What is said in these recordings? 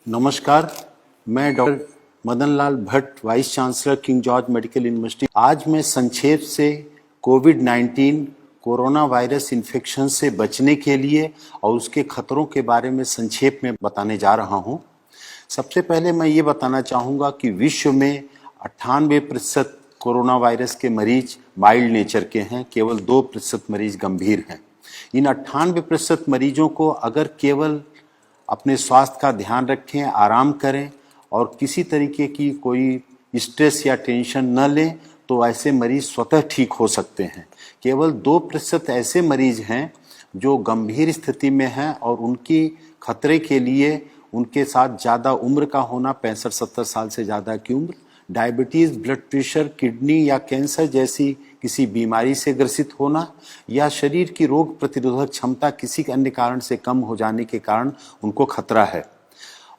नमस्कार, मैं doctor Madan Lal Bhatt, vice chancellor King George medical university. आज मैं संक्षेप से कोविड-19 कोरोना वायरस इन्फेक्शन से बचने के लिए और उसके खतरों के बारे में संक्षेप में बताने जा रहा हूं। सबसे पहले मैं ये बताना चाहूँगा कि विश्व में 98% कोरोना वायरस के मरीज माइल्ड नेचर के हैं, केवल 2% मरीज गंभीर हैं। इन 98% मरीजों को अगर केवल अपने स्वास्थ्य का ध्यान रखें, आराम करें और किसी तरीके की कोई स्ट्रेस या टेंशन न लें तो ऐसे मरीज स्वतः ठीक हो सकते हैं। केवल 2% ऐसे मरीज हैं जो गंभीर स्थिति में हैं और उनकी खतरे के लिए उनके साथ ज़्यादा उम्र का होना, 65-70 साल से ज़्यादा की उम्र, डायबिटीज़, ब्लड प्रेशर, किडनी या कैंसर जैसी किसी बीमारी से ग्रसित होना या शरीर की रोग प्रतिरोधक क्षमता किसी अन्य कारण से कम हो जाने के कारण उनको खतरा है।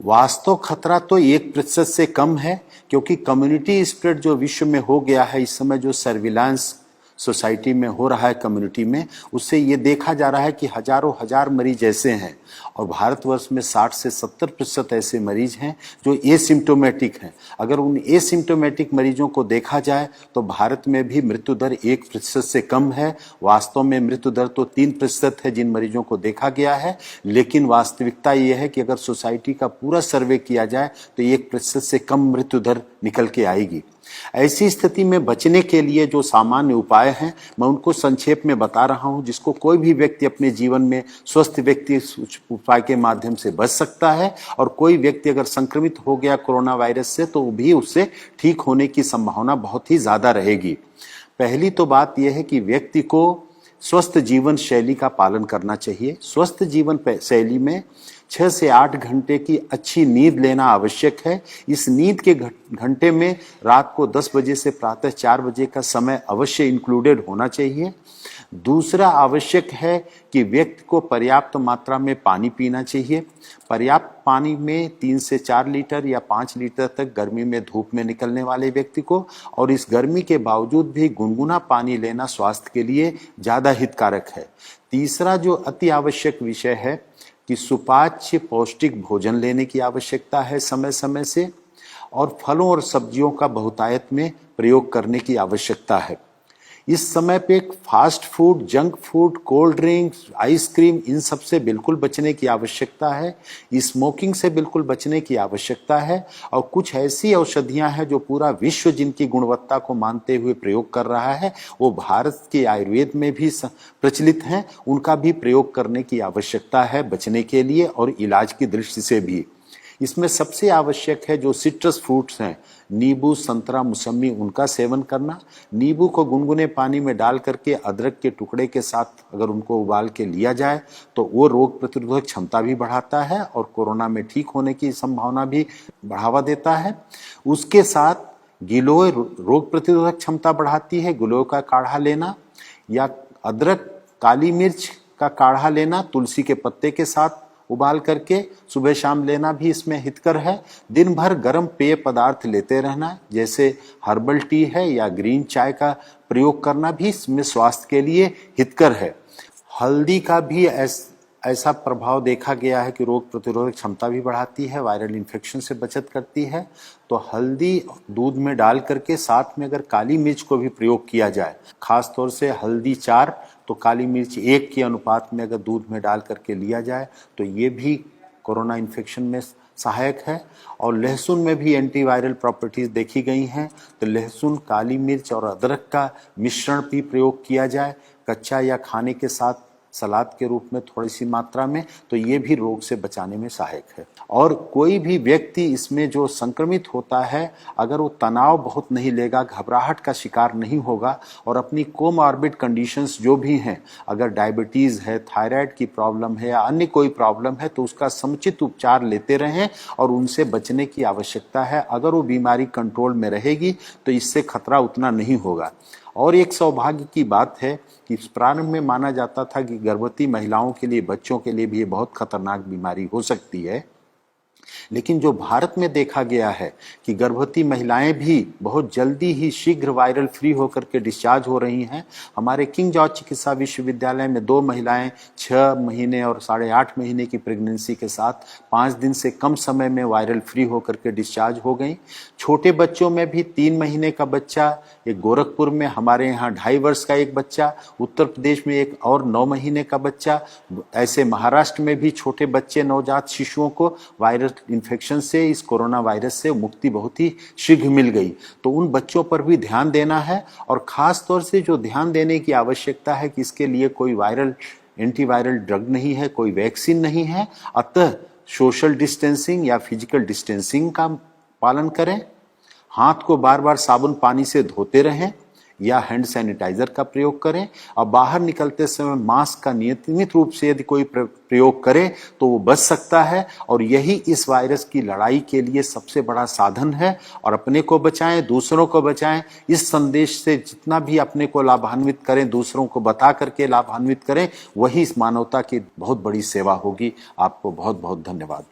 वास्तव खतरा तो 1% से कम है, क्योंकि कम्युनिटी स्प्रेड जो विश्व में हो गया है इस समय, जो सर्विलांस सोसाइटी में हो रहा है कम्युनिटी में, उससे ये देखा जा रहा है कि हजारों हजार मरीज ऐसे हैं और भारतवर्ष में 60 से 70% ऐसे मरीज हैं जो एसिम्टोमेटिक हैं। अगर उन एसिम्टोमेटिक मरीजों को देखा जाए तो भारत में भी मृत्यु दर 1% से कम है। वास्तव में मृत्यु दर तो 3% है जिन मरीजों को देखा गया है, लेकिन वास्तविकता ये है कि अगर सोसाइटी का पूरा सर्वे किया जाए तो 1% से कम मृत्यु दर निकल के आएगी। ऐसी स्थिति में बचने के लिए जो सामान्य उपाय हैं मैं उनको संक्षेप में बता रहा हूं, जिसको कोई भी व्यक्ति अपने जीवन में स्वस्थ व्यक्ति उपाय के माध्यम से बच सकता है। और कोई व्यक्ति अगर संक्रमित हो गया कोरोना वायरस से तो भी उससे ठीक होने की संभावना बहुत ही ज्यादा रहेगी। पहली तो बात यह है कि व्यक्ति को स्वस्थ जीवन शैली का पालन करना चाहिए। स्वस्थ जीवन शैली में 6 से 8 घंटे की अच्छी नींद लेना आवश्यक है। इस नींद के घंटे में रात को 10 बजे से प्रातः 4 बजे का समय अवश्य इंक्लूडेड होना चाहिए। दूसरा आवश्यक है कि व्यक्ति को पर्याप्त मात्रा में पानी पीना चाहिए। पर्याप्त पानी में 3 से 4 लीटर या 5 लीटर तक गर्मी में धूप में निकलने वाले व्यक्ति को, और इस गर्मी के बावजूद भी गुनगुना पानी लेना स्वास्थ्य के लिए ज़्यादा हितकारक है। तीसरा जो अति आवश्यक विषय है कि सुपाच्य पौष्टिक भोजन लेने की आवश्यकता है समय समय से, और फलों और सब्जियों का बहुतायत में प्रयोग करने की आवश्यकता है। इस समय पे fast food, junk food, cold drinks, ice cream, इन सब से बिल्कुल बचने की आवश्यकता है। स्मोकिंग से बिल्कुल बचने की आवश्यकता है। और कुछ ऐसी औषधियां हैं जो पूरा विश्व जिनकी गुणवत्ता को मानते हुए प्रयोग कर रहा है, वो भारत के आयुर्वेद में भी प्रचलित हैं, उनका भी प्रयोग करने की आवश्यकता है बचने के लिए और इलाज की दृष्टि से भी। इसमें सबसे आवश्यक है जो सिट्रस फ्रूट्स हैं, नींबू, संतरा, मौसमी, उनका सेवन करना। नींबू को गुनगुने पानी में डाल करके अदरक के टुकड़े के साथ अगर उनको उबाल के लिया जाए तो वो रोग प्रतिरोधक क्षमता भी बढ़ाता है और कोरोना में ठीक होने की संभावना भी बढ़ावा देता है। उसके साथ गिलोय रोग प्रतिरोधक क्षमता बढ़ाती है, गिलोय का काढ़ा लेना या अदरक, काली मिर्च का काढ़ा लेना तुलसी के पत्ते के साथ उबाल करके सुबह शाम लेना भी इसमें हितकर है। दिन भर गर्म पेय पदार्थ लेते रहना, जैसे हर्बल टी है या ग्रीन चाय का प्रयोग करना भी इसमें स्वास्थ्य के लिए हितकर है। हल्दी का भी ऐसा प्रभाव देखा गया है कि रोग प्रतिरोधक क्षमता भी बढ़ाती है, वायरल इन्फेक्शन से बचत करती है। तो हल्दी दूध में डाल करके साथ में अगर काली मिर्च को भी प्रयोग किया जाए, खास तौर से हल्दी 4 तो काली मिर्च 1 के अनुपात में अगर दूध में डाल करके लिया जाए तो ये भी कोरोना इन्फेक्शन में सहायक है। और लहसुन में भी एंटीवायरल प्रॉपर्टीज देखी गई हैं, तो लहसुन, काली मिर्च और अदरक का मिश्रण भी प्रयोग किया जाए कच्चा या खाने के साथ सलाद के रूप में थोड़ी सी मात्रा में, तो ये भी रोग से बचाने में सहायक है। और कोई भी व्यक्ति इसमें जो संक्रमित होता है अगर वो तनाव बहुत नहीं लेगा, घबराहट का शिकार नहीं होगा और अपनी कोमॉर्बिड कंडीशंस जो भी हैं, अगर डायबिटीज़ है, थायराइड की प्रॉब्लम है या अन्य कोई प्रॉब्लम है, तो उसका समुचित उपचार लेते रहें और उनसे बचने की आवश्यकता है। अगर वो बीमारी कंट्रोल में रहेगी तो इससे खतरा उतना नहीं होगा। और एक सौभाग्य की बात है कि प्रारंभ में माना जाता था कि गर्भवती महिलाओं के लिए, बच्चों के लिए भी ये बहुत खतरनाक बीमारी हो सकती है, लेकिन जो भारत में देखा गया है कि गर्भवती महिलाएं भी बहुत जल्दी ही शीघ्र वायरल फ्री होकर के डिस्चार्ज हो रही हैं। हमारे किंग जॉर्ज चिकित्सा विश्वविद्यालय में 2 महिलाएं 6 महीने और 8.5 महीने की प्रेगनेंसी के साथ 5 दिन से कम समय में वायरल फ्री होकर के डिस्चार्ज हो गई। छोटे बच्चों में भी 3 महीने का बच्चा, एक गोरखपुर में, हमारे यहाँ 2.5 वर्ष का एक बच्चा, उत्तर प्रदेश में एक और 9 महीने का बच्चा, ऐसे महाराष्ट्र में भी छोटे बच्चे नवजात शिशुओं को वायरल इन्फेक्शन से, इस कोरोना वायरस से मुक्ति बहुत ही शीघ्र मिल गई। तो उन बच्चों पर भी ध्यान देना है और खास तौर से जो ध्यान देने की आवश्यकता है कि इसके लिए कोई वायरल एंटीवायरल ड्रग नहीं है, कोई वैक्सीन नहीं है, अतः सोशल डिस्टेंसिंग या फिजिकल डिस्टेंसिंग का पालन करें, हाथ को बार बार साबुन पानी से धोते रहें या हैंड सैनिटाइजर का प्रयोग करें और बाहर निकलते समय मास्क का नियमित रूप से यदि कोई प्रयोग करे तो वो बच सकता है। और यही इस वायरस की लड़ाई के लिए सबसे बड़ा साधन है। और अपने को बचाएं, दूसरों को बचाएं। इस संदेश से जितना भी अपने को लाभान्वित करें, दूसरों को बता करके लाभान्वित करें, वही इस मानवता की बहुत बड़ी सेवा होगी। आपको बहुत बहुत धन्यवाद।